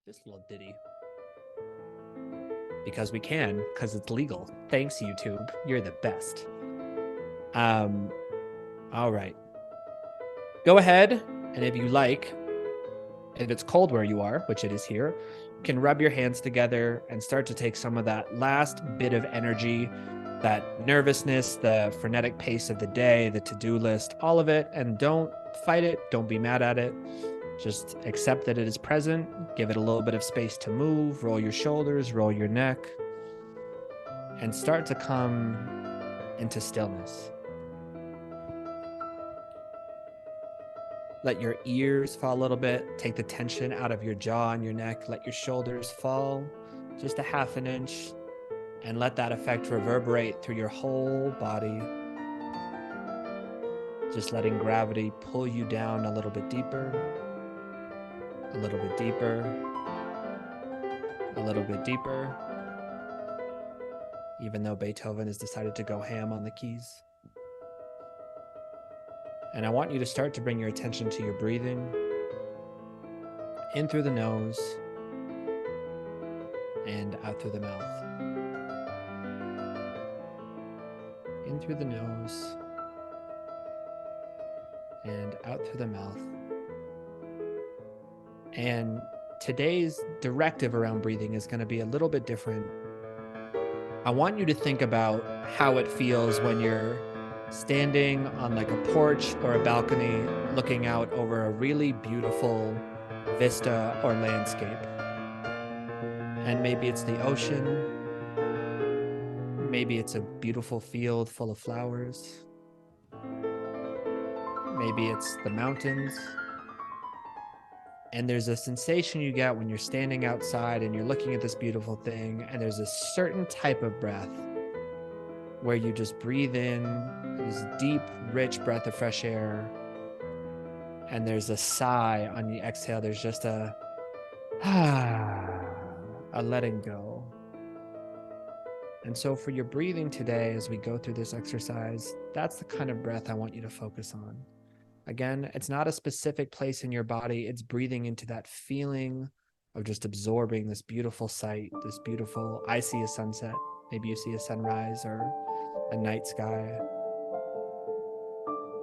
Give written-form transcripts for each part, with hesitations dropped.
this little ditty because we can, because it's legal. Thanks, YouTube. You're the best. All right. Go ahead, and if you like, if it's cold where you are, which it is here, you can rub your hands together and start to take some of that last bit of energy, that nervousness, the frenetic pace of the day, the to-do list, all of it, and don't fight it. Don't be mad at it. Just accept that it is present. Give it a little bit of space to move. Roll your shoulders, roll your neck, and start to come into stillness. Let your ears fall a little bit. Take the tension out of your jaw and your neck. Let your shoulders fall just a half an inch, and let that effect reverberate through your whole body. Just letting gravity pull you down a little bit deeper, a little bit deeper, a little bit deeper, even though Beethoven has decided to go ham on the keys. And I want you to start to bring your attention to your breathing, in through the nose and out through the mouth. In through the nose and out through the mouth. And today's directive around breathing is going to be a little bit different. I want you to think about how it feels when you're standing on like a porch or a balcony looking out over a really beautiful vista or landscape. And maybe it's the ocean, maybe it's a beautiful field full of flowers, maybe it's the mountains. And there's a sensation you get when you're standing outside and you're looking at this beautiful thing, and there's a certain type of breath where you just breathe in this deep, rich breath of fresh air, and there's a sigh on the exhale. There's just a letting go. And so for your breathing today, as we go through this exercise, that's the kind of breath I want you to focus on. Again, it's not a specific place in your body. It's breathing into that feeling of just absorbing this beautiful sight, this beautiful, I see a sunset. Maybe you see a sunrise or a night sky.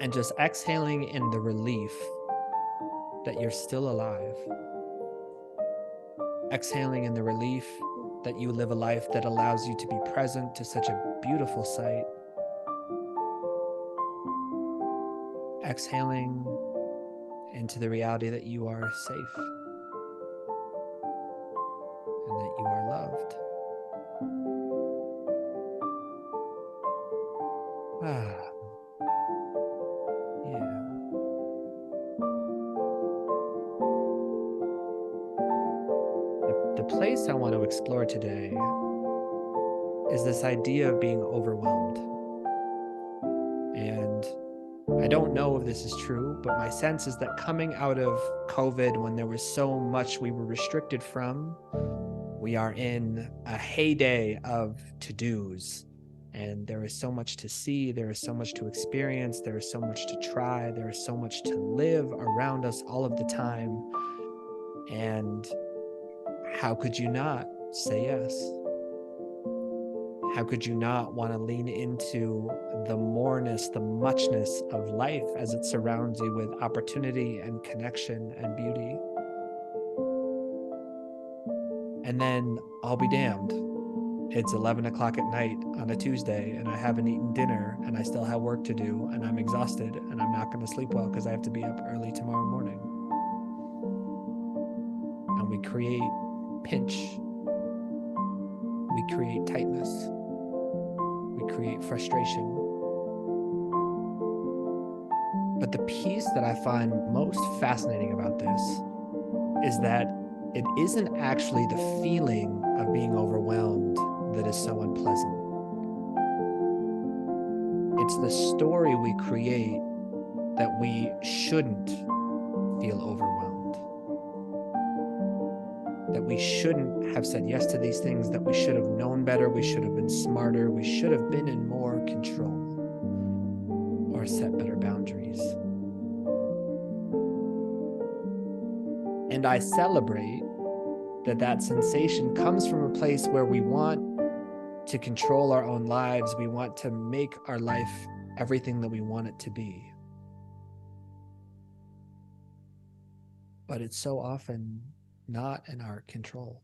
And just exhaling in the relief that you're still alive. Exhaling in the relief that you live a life that allows you to be present to such a beautiful sight. Exhaling into the reality that you are safe and that you are loved. Yeah. The place I want to explore today is this idea of being overwhelmed. And I don't know if this is true, but my sense is that coming out of COVID, when there was so much we were restricted from, we are in a heyday of to-dos. And there is so much to see, there is so much to experience, there is so much to try, there is so much to live around us all of the time. And how could you not say yes? How could you not want to lean into the moreness, the muchness of life as it surrounds you with opportunity and connection and beauty? And then I'll be damned. It's 11 o'clock at night on a Tuesday and I haven't eaten dinner and I still have work to do and I'm exhausted and I'm not going to sleep well because I have to be up early tomorrow morning. And we create pinch. We create tightness. We create frustration. But the piece that I find most fascinating about this is that it isn't actually the feeling of being overwhelmed that is so unpleasant. It's the story we create that we shouldn't feel overwhelmed. That we shouldn't have said yes to these things, that we should have known better, we should have been smarter, we should have been in more control or set better boundaries. And I celebrate that sensation comes from a place where we want to control our own lives. We want to make our life everything that we want it to be. But it's so often not in our control.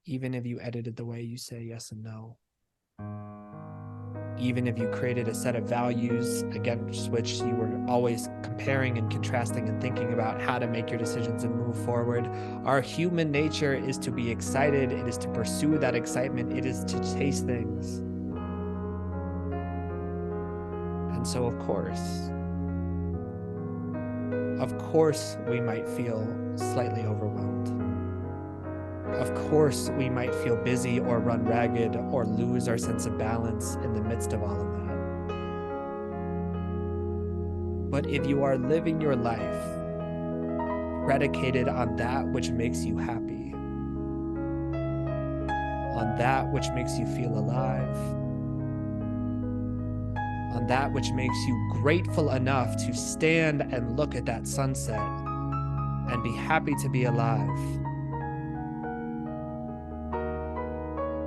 Even if you edited the way you say yes and no, even if you created a set of values against which you were always comparing and contrasting and thinking about how to make your decisions and move forward, our human nature is to be excited. It is to pursue that excitement. It is to chase things. And so, of course, we might feel slightly overwhelmed. Of course, we might feel busy or run ragged or lose our sense of balance in the midst of all of that. But if you are living your life predicated on that which makes you happy, on that which makes you feel alive, on that which makes you grateful enough to stand and look at that sunset and be happy to be alive,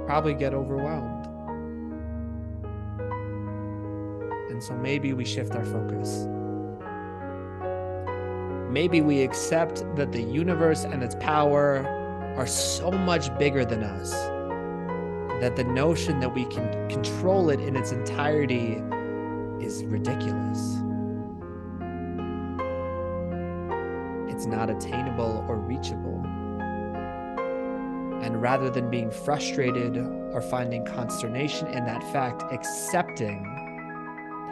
probably get overwhelmed. And so maybe we shift our focus. Maybe we accept that the universe and its power are so much bigger than us, that the notion that we can control it in its entirety is ridiculous. It's not attainable or reachable. And rather than being frustrated or finding consternation in that fact, accepting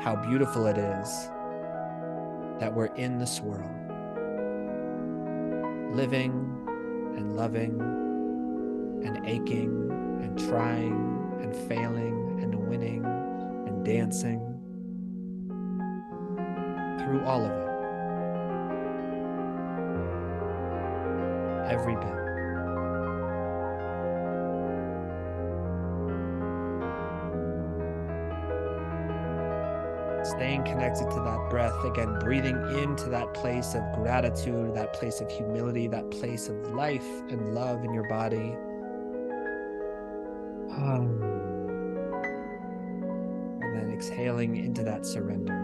how beautiful it is that we're in this world, living and loving and aching and trying and failing and winning and dancing, through all of it, every bit. Staying connected to that breath, again, breathing into that place of gratitude, that place of humility, that place of life and love in your body. And then exhaling into that surrender.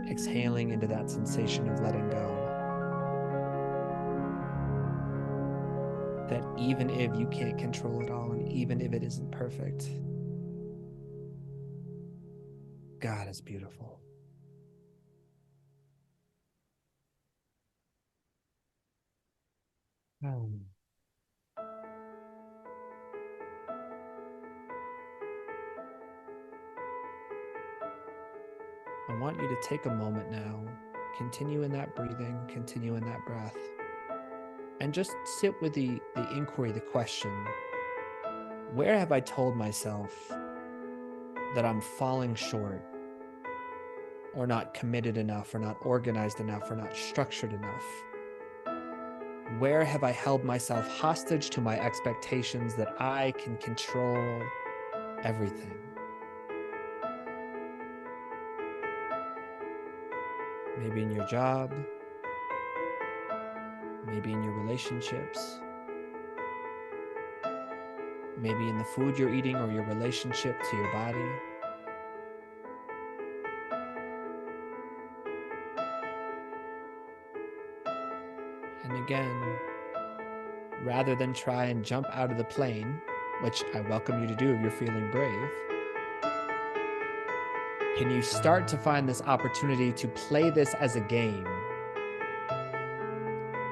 Exhaling into that sensation of letting go. That even if you can't control it all, and even if it isn't perfect, God is beautiful. I want you to take a moment now, continue in that breathing, continue in that breath, and just sit with the inquiry, the question, where have I told myself that I'm falling short, or not committed enough, or not organized enough, or not structured enough? Where have I held myself hostage to my expectations that I can control everything? Maybe in your job, maybe in your relationships, maybe in the food you're eating or your relationship to your body. And again, rather than try and jump out of the plane, which I welcome you to do if you're feeling brave, can you start to find this opportunity to play this as a game?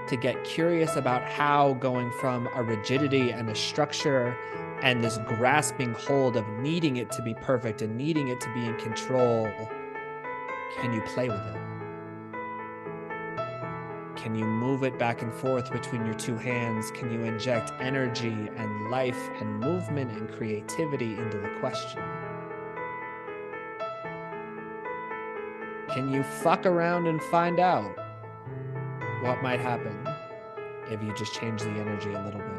To get curious about how going from a rigidity and a structure and this grasping hold of needing it to be perfect and needing it to be in control, can you play with it? Can you move it back and forth between your two hands? Can you inject energy and life and movement and creativity into the question? Can you fuck around and find out what might happen if you just change the energy a little bit?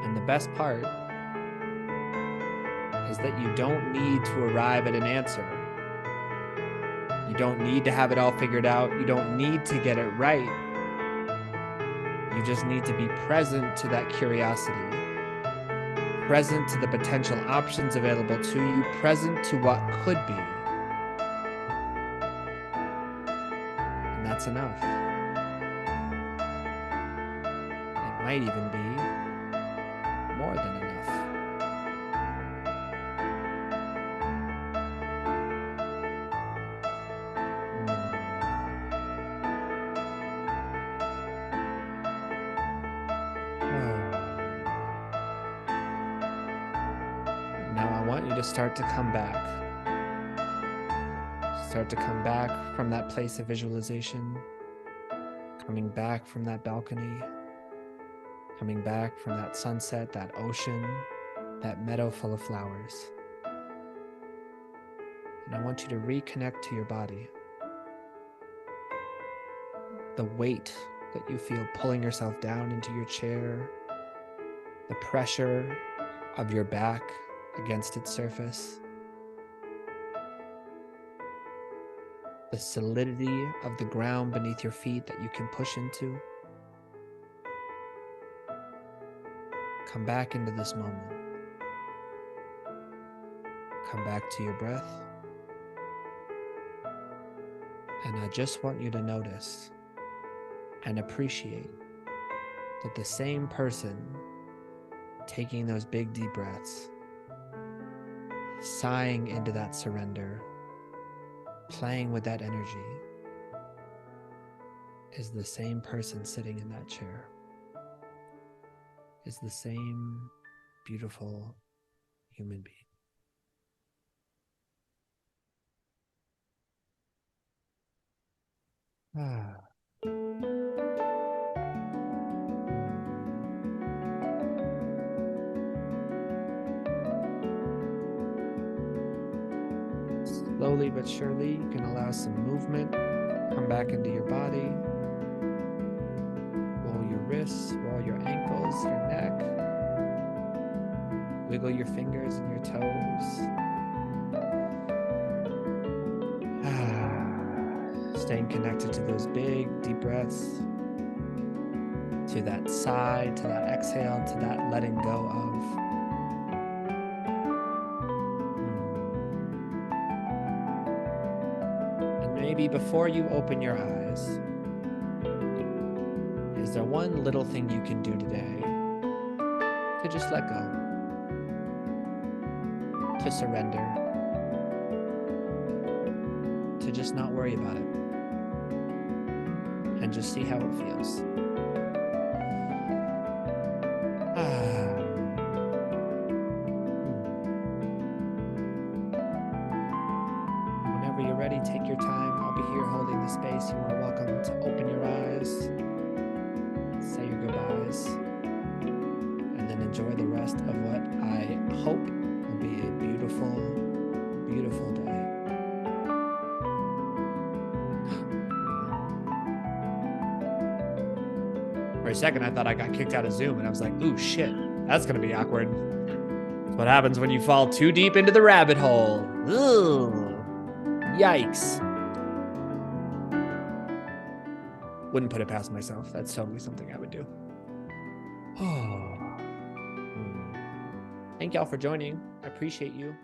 And the best part is that you don't need to arrive at an answer. You don't need to have it all figured out. You don't need to get it right. You just need to be present to that curiosity, present to the potential options available to you, present to what could be. And that's enough. It might even be more than enough. Now I want you to start to come back. Start to come back from that place of visualization, coming back from that balcony, coming back from that sunset, that ocean, that meadow full of flowers. And I want you to reconnect to your body. The weight that you feel pulling yourself down into your chair, the pressure of your back against its surface, the solidity of the ground beneath your feet that you can push into. Come back into this moment. Come back to your breath. And I just want you to notice and appreciate that the same person taking those big deep breaths, sighing into that surrender, playing with that energy, is the same person sitting in that chair, is the same beautiful human being. Slowly but surely, you can allow some movement. Come back into your body. Roll your wrists, roll your ankles, your neck. Wiggle your fingers and your toes. Staying connected to those big, deep breaths, to that sigh, to that exhale, to that letting go of. And maybe before you open your eyes, is there one little thing you can do today to just let go, to surrender, to just not worry about it, and just see how it feels? Whenever you're ready, take your time. I'll be here holding the space. You are welcome to open your eyes, say your goodbyes, and then enjoy the rest of what I hope will be a beautiful, beautiful day. For a second, I thought I got kicked out of Zoom, and I was like, ooh, shit, that's going to be awkward. That's what happens when you fall too deep into the rabbit hole. Ugh. Yikes. Wouldn't put it past myself. That's totally something I would do. Thank y'all for joining. I appreciate you.